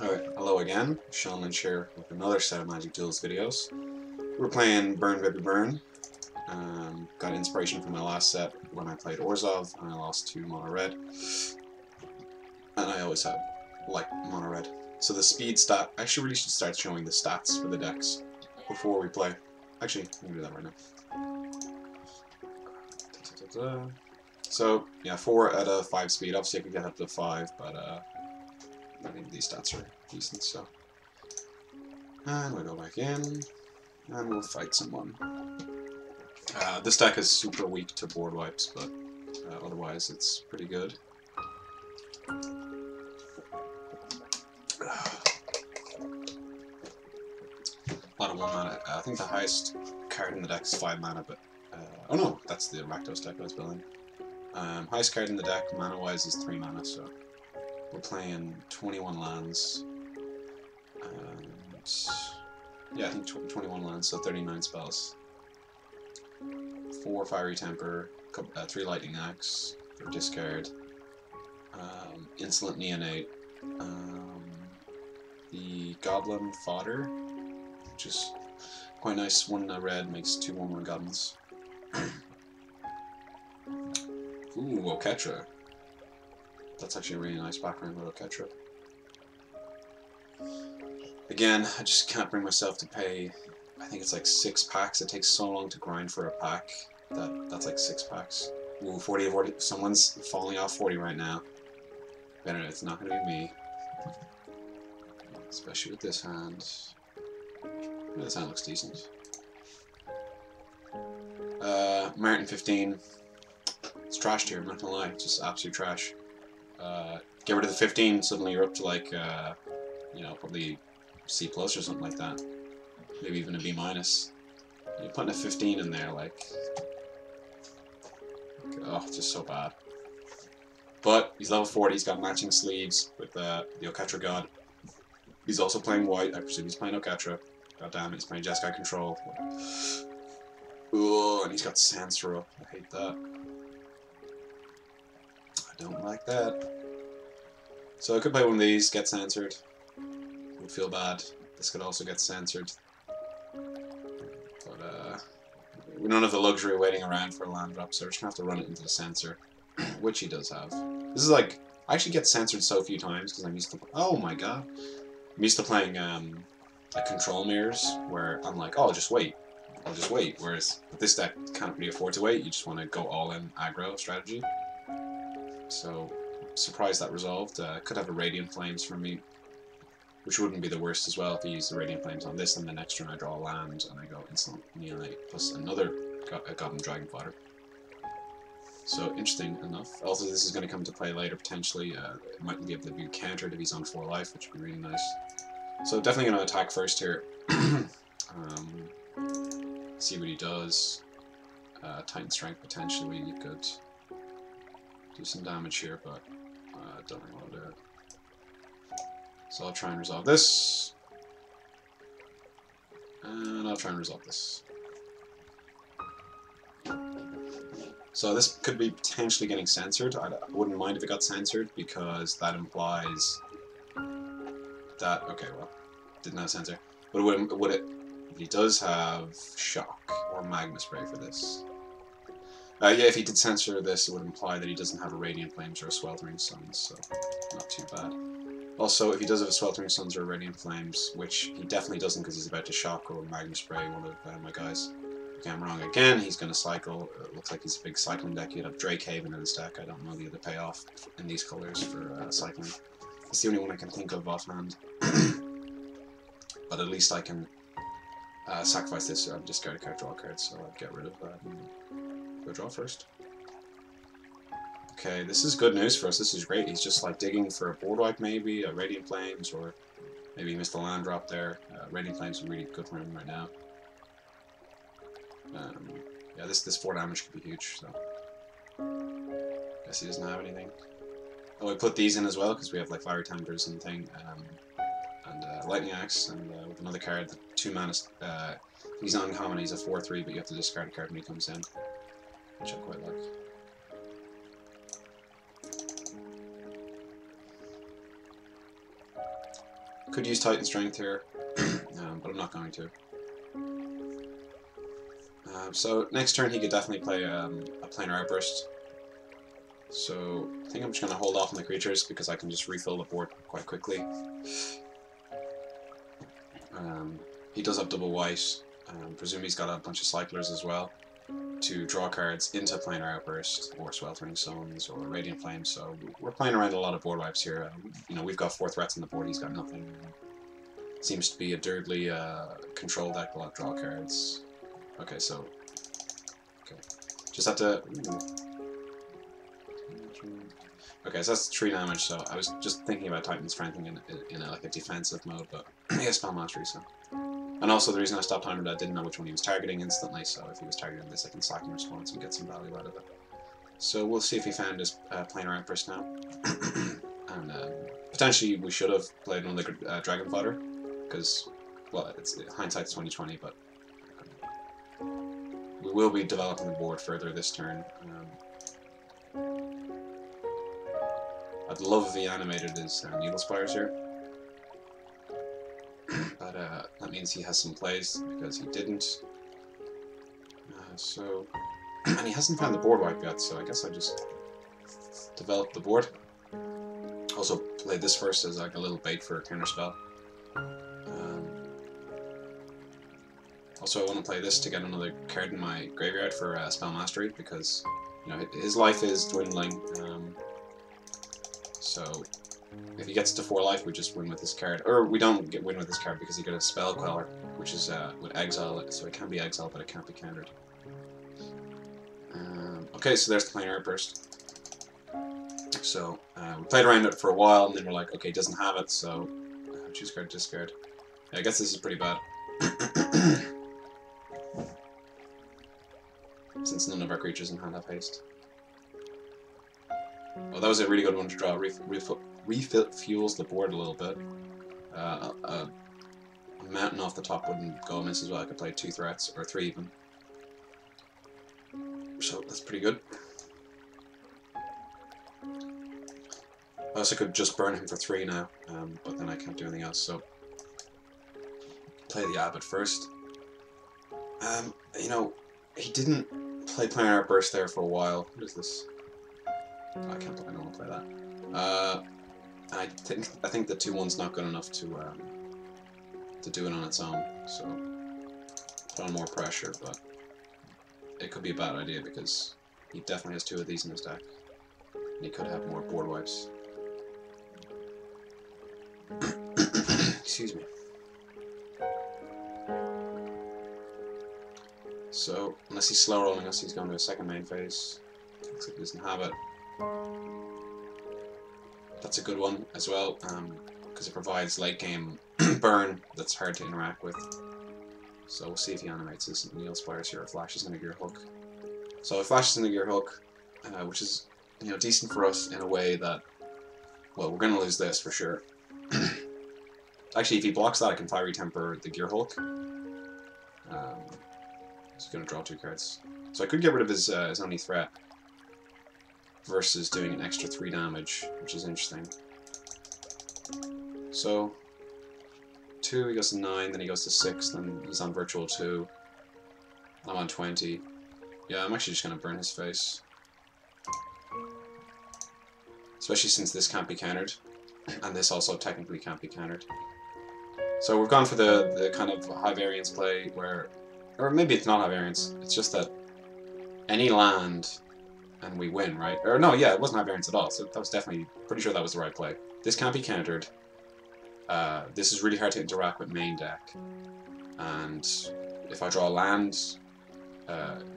Alright, hello again, Sean Lynch here with another set of Magic Duels videos. We're playing Burn Baby Burn. Got inspiration from my last set when I played Orzhov and I lost to Mono Red. And I always have like Mono Red. So the speed stat, I actually really should start showing the stats for the decks before we play. Actually, I'm gonna do that right now. So, yeah, 4 out of 5 speed. Obviously I could get up to 5, but I think these stats are decent, so. And we'll go back in, and we'll fight someone. This deck is super weak to board wipes, but otherwise it's pretty good. A lot of 1 mana. I think the highest card in the deck is 5 mana, but oh no, that's the Rakdos deck I was building. Highest card in the deck, mana-wise, is 3 mana, so we're playing 21 lands. And yeah, I think 21 lands, so 39 spells. 4 Fiery Temper, 3 Lightning Axe for discard, Insolent Neonate, the Goblin Fodder, which is quite nice. 1 red makes 2 1/1 goblins. Ooh, Oketra. That's actually a really nice background with Oketra. Again, I just can't bring myself to pay. I think it's like 6 packs. It takes so long to grind for a pack that's like 6 packs. Ooh, 40. Someone's falling off 40 right now. Better, it's not gonna be me. Especially with this hand. Yeah, this hand looks decent. Martin 15. It's trashed here, I'm not gonna lie. It's just absolute trash. Get rid of the 15, suddenly you're up to like, you know, probably C+ or something like that. Maybe even a B-. You're putting a 15 in there, like... Oh, just so bad. But he's level 40, he's got matching sleeves with the Oketra God. He's also playing white, I presume he's playing Oketra. God damn it, he's playing Jeskai Control. Ooh, and he's got Sansra up. I hate that. I don't like that. So I could play one of these, get censored. Would feel bad. This could also get censored. But we don't have the luxury of waiting around for a land drop, so we're just gonna have to run it into the censor. Which he does have. This is like, I actually get censored so few times because I'm used to, oh my god. I'm used to playing like control mirrors where I'm like, oh, I'll just wait. Whereas with this deck, you can't really afford to wait. You just want to go all in aggro strategy. So, surprised that resolved. Could have a Radiant Flames from me, which wouldn't be the worst as well if you use the Radiant Flames on this, and the next turn I draw a land and I go Insolent Neonate plus another Goblin Dragon Fodder. So interesting enough. Also, this is going to come into play later potentially. It might be able to be countered if he's on 4 life, which would be really nice. So definitely going to attack first here. See what he does. Titan Strength potentially. You could do some damage here, but I don't really want to do it. So I'll try and resolve this. And I'll try and resolve this. So this could be potentially getting censored. I wouldn't mind if it got censored because that implies that, okay, well, didn't have censor. But would it, if he does have Shock or Magma Spray for this. Yeah, if he did censor this, it would imply that he doesn't have a Radiant Flames or a Sweltering Suns, so not too bad. Also, if he does have a Sweltering Suns or a Radiant Flames, which he definitely doesn't because he's about to Shock or Magma Spray one of my guys. Okay, I'm wrong again, he's going to cycle. It looks like he's a big cycling deck. He'd have Drake Haven in his deck. I don't know the other payoff in these colours for cycling. It's the only one I can think of offhand. But at least I can sacrifice this and discard a card, draw a card, so I'll get rid of that and go draw first. Okay, this is good news for us. This is great. He's just like digging for a board wipe maybe, a Radiant Flames, or maybe he missed a land drop there. Radiant Flames are really good for him right now. Yeah, this 4 damage could be huge, so. Guess he doesn't have anything. Oh, I put these in as well, because we have like Fiery Tempers and thing, and Lightning Axe, and with another card, the 2 mana, he's not uncommon, he's a 4/3, but you have to discard a card when he comes in, which I quite like. Could use Titan Strength here, but I'm not going to. So next turn he could definitely play a Planar Outburst. So I think I'm just going to hold off on the creatures because I can just refill the board quite quickly. He does have double white. Presume he's got a bunch of cyclers as well to draw cards into Planar Outburst or Sweltering Suns or Radiant Flame. So we're playing around a lot of board wipes here. You know, we've got 4 threats on the board. He's got nothing. Seems to be a dirtly control deck. A lot of draw cards. Okay, so just have to. Okay, so that's 3 damage. So I was just thinking about Titan Strengthening in like a defensive mode, but he has Spell Mastery, so. And also the reason I stopped timing that I didn't know which one he was targeting instantly, so if he was targeting this I can sack in response and get some value out of it. So we'll see if he found his Planar Outburst now. And potentially we should have played another Dragon Fighter, because, well, it's hindsight's 2020, but we will be developing the board further this turn. I'd love if he animated his Needle Spires here. But that means he has some plays, because he didn't. And he hasn't found the board wipe yet, so I guess I just developed the board. Also played this first as like a little bait for a counterspell. Also I want to play this to get another card in my graveyard for Spell Mastery, because you know his life is dwindling. So if he gets to 4 life, we just win with this card. Or we don't win with this card because he got a Spell Queller, which is would exile it, so it can be exiled, but it can't be countered. Okay, so there's the Planar Outburst. So we played around it for a while, and then we're like, okay, it doesn't have it, so choose card, discard. Yeah, I guess this is pretty bad. Since none of our creatures in hand have haste. Oh, that was a really good one to draw. Refuels the board a little bit. A mountain off the top wouldn't go amiss as well. I could play 2 threats, or 3 even. So that's pretty good. I also could just burn him for 3 now, but then I can't do anything else, so play the Abbot first. You know, he didn't play Planar Outburst there for a while. What is this? I don't want to play that. I think the 2/1's not good enough to do it on its own, so put on more pressure, but it could be a bad idea because he definitely has 2 of these in his deck, and he could have more board wipes. Excuse me. So unless he's slow rolling us, he's going to a second main phase. Looks like he doesn't have it. That's a good one as well, because it provides late game burn that's hard to interact with. So we'll see if he animates this Needle Spires here or flashes into Gear Hook. So it flashes into Gear Hook, which is decent for us in a way that, well, we're going to lose this for sure. Actually, if he blocks that, I can Fiery Temper the Gear Hulk. He's going to draw 2 cards. So I could get rid of his only threat versus doing an extra 3 damage, which is interesting. So 2, he goes to 9, then he goes to 6, then he's on Virtual 2. I'm on 20. Yeah, I'm actually just going to burn his face. Especially since this can't be countered, and this also technically can't be countered. So we've gone for the kind of high variance play where, or maybe it's not high variance, it's just that any land and we win, right? Or no, yeah, it wasn't high variance at all, so that was definitely, pretty sure that was the right play. This can't be countered. This is really hard to interact with main deck. And if I draw a land,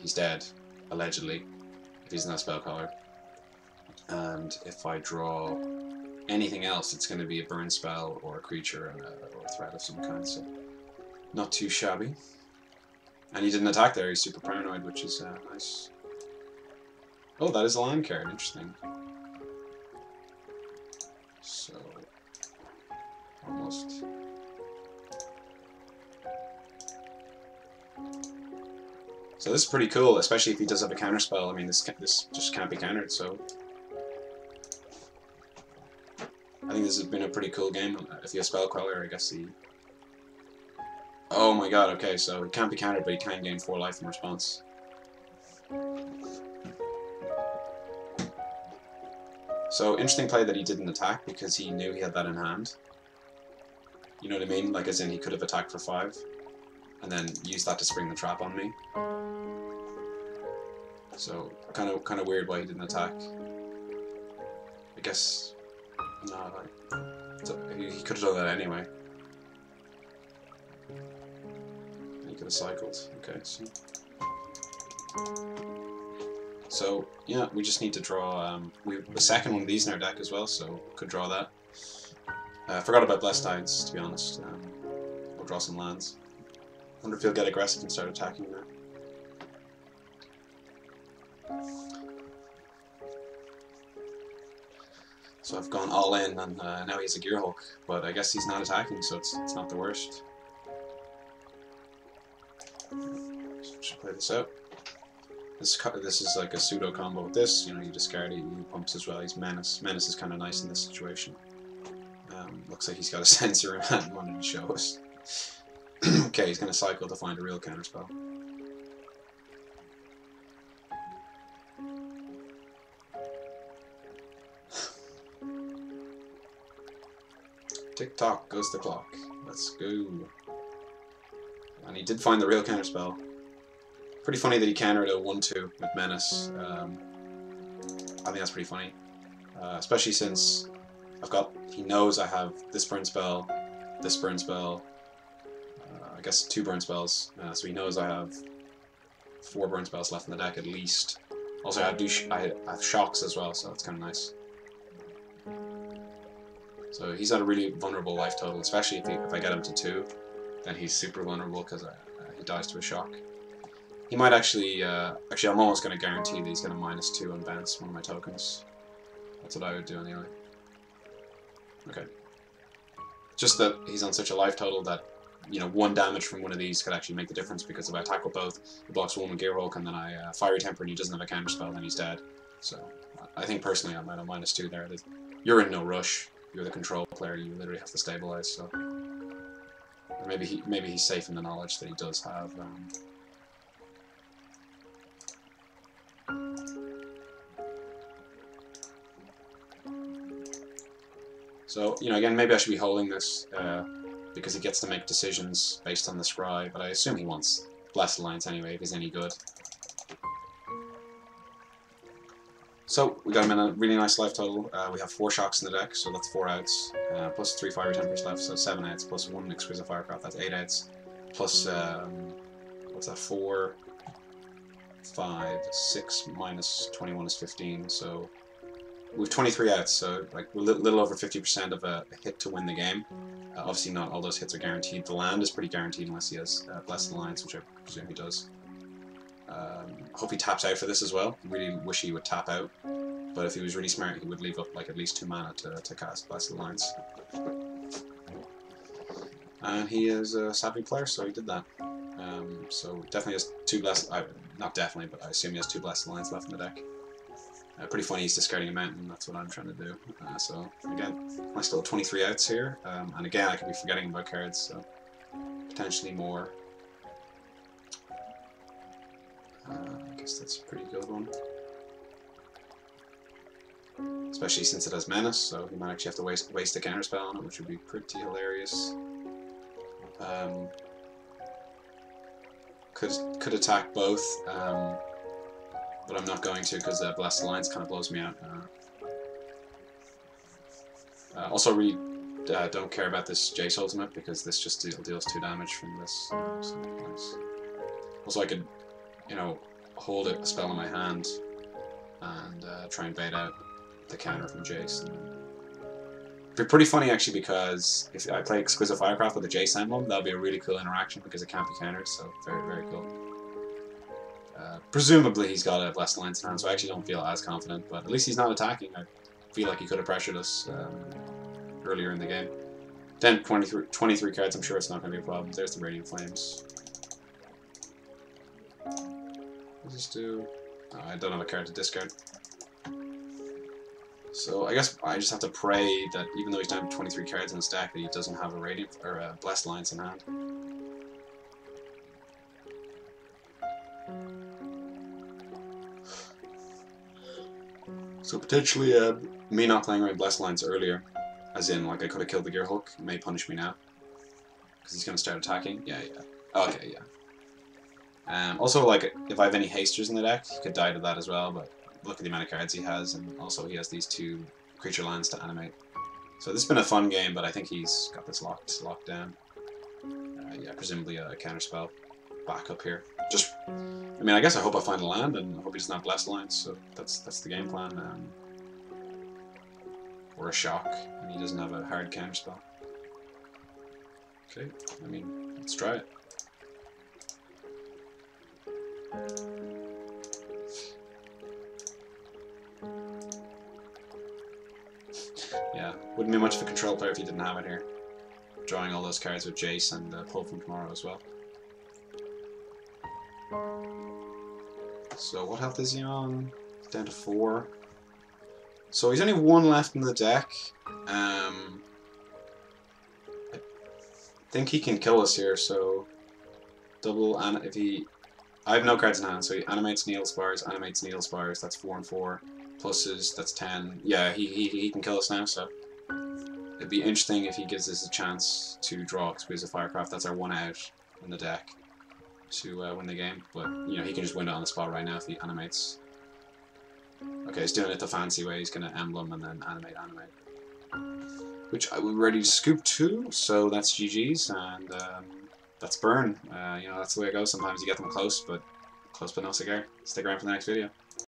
he's dead, allegedly, if he's not Spell Queller. And if I draw anything else, it's going to be a burn spell or a creature or a threat of some kind, so not too shabby. And he didn't attack there, he's super paranoid, which is nice. Oh, that is a land card, interesting. So, almost. So this is pretty cool, especially if he does have a counter spell. I mean, this just can't be countered, so I think this has been a pretty cool game. If you have Spell Queller, I guess he... Oh my god, okay, so he can't be countered, but he can gain 4 life in response. So, interesting play that he didn't attack, because he knew he had that in hand. You know what I mean? Like, as in, he could have attacked for 5, and then used that to spring the trap on me. So, kind of weird why he didn't attack. I guess... No, he could have done that anyway. He could have cycled. Okay, so yeah, we just need to draw. We have a second one of these in our deck as well, so could draw that. I forgot about Blessed Tides, to be honest. We'll draw some lands. Wonder if he'll get aggressive and start attacking now. So I've gone all in, and now he has a Gear Hulk, but I guess he's not attacking, so it's not the worst. Just play this out. This is like a pseudo combo with this. You know, you discard it, he pumps as well. He's Menace. Menace is kind of nice in this situation. Looks like he's got a sensor in hand, wanted to show us. Okay, he's going to cycle to find a real counterspell. Tick tock goes the clock. Let's go. And he did find the real counterspell. Pretty funny that he countered a 1/2 with Menace. I think that's pretty funny. Especially since he knows I have this burn spell, I guess 2 burn spells. So he knows I have 4 burn spells left in the deck at least. Also, I have shocks as well, so it's kind of nice. So he's at a really vulnerable life total, especially if I get him to 2, then he's super vulnerable because he dies to a shock. He might actually, I'm almost going to guarantee that he's going to -2 on bounce one of my tokens. That's what I would do anyway. Okay. Just that he's on such a life total that, you know, 1 damage from one of these could actually make the difference, because if I tackle both, he blocks 1 with Gear Hulk, and then I Fiery Temper and he doesn't have a counterspell, then he's dead. So, I think personally I'm at a -2 there. You're in no rush. You're the control player, you literally have to stabilize, so... Or maybe he's safe in the knowledge that he does have... So, you know, again, maybe I should be holding this, because he gets to make decisions based on the scry, but I assume he wants Blessed Alliance anyway, if he's any good. So, we got him in a really nice life total. We have 4 shocks in the deck, so that's 4 outs, plus 3 Fiery Tempers left, so 7 outs, plus 1 Exquisite Firecraft, that's 8 outs, plus, what's that, 4, 5, 6, minus 21 is 15, so we have 23 outs, so like a little over 50% of a hit to win the game. Obviously not all those hits are guaranteed. The land is pretty guaranteed unless he has Blessed Alliance, which I presume he does. Hope he taps out for this as well. Really wish he would tap out, but if he was really smart he would leave up like at least 2 mana to cast Blessed Alliance. And he is a savvy player, so he did that. So definitely has 2 Blessed... not definitely, but I assume he has 2 Blessed Alliance left in the deck. Pretty funny he's discarding a mountain, that's what I'm trying to do. So again, I still have 23 outs here, and again I could be forgetting about cards, so potentially more. I guess that's a pretty good one. Especially since it has Menace, so he might actually have to waste a counterspell on it, which would be pretty hilarious. Could attack both, but I'm not going to because Blessed Alliance kind of blows me out. Also, really don't care about this Jace ultimate because this just deals 2 damage from this. So nice. Also, I could, you know, hold a spell in my hand and try and bait out the counter from Jace. It'd be pretty funny actually, because if I play Exquisite Firecraft with a Jace emblem, that'll be a really cool interaction because it can't be countered. So very, very cool. Presumably he's got a Blessed Alliance in hand, so I actually don't feel as confident, but at least he's not attacking. I feel like he could have pressured us earlier in the game. Then 23 cards, I'm sure it's not going to be a problem. There's the Radiant Flames. What does this do? Oh, I don't have a card to discard. So I guess I just have to pray that even though he's down to 23 cards in his deck, that he doesn't have a Radiant or a Blessed Alliance in hand. So potentially, me not playing around Blessed Alliance earlier, as in like I could have killed the Gear Hook, may punish me now because he's gonna start attacking. Yeah, yeah. Okay, yeah. Also, like if I have any hasters in the deck, he could die to that as well. But look at the amount of cards he has, and also he has these 2 creature lands to animate. So this has been a fun game, but I think he's got this locked down. Yeah, presumably a counterspell backup here. Just, I mean, I guess I hope I find a land, and I hope he doesn't have Blessed Alliance. So that's the game plan. Or a shock, and he doesn't have a hard counterspell. Okay, I mean, let's try it. Yeah, wouldn't be much of a control player if he didn't have it here. Drawing all those cards with Jace and Pull from Tomorrow as well. So what health is he on? Down to 4. So he's only 1 left in the deck. I think he can kill us here, so double, and if he... I have no cards in hand, so he animates Needle Spires, that's 4 and 4. Pluses, that's 10. Yeah, he can kill us now, so it'd be interesting if he gives us a chance to draw, because we have a Firecraft, that's our 1 out in the deck to win the game. But, you know, he can just win it on the spot right now if he animates. Okay, he's doing it the fancy way, he's going to emblem and then animate. Which I was ready to scoop 2, so that's GG's, and that's burn. You know, that's the way it goes. Sometimes you get them close but no cigar. Stick around for the next video.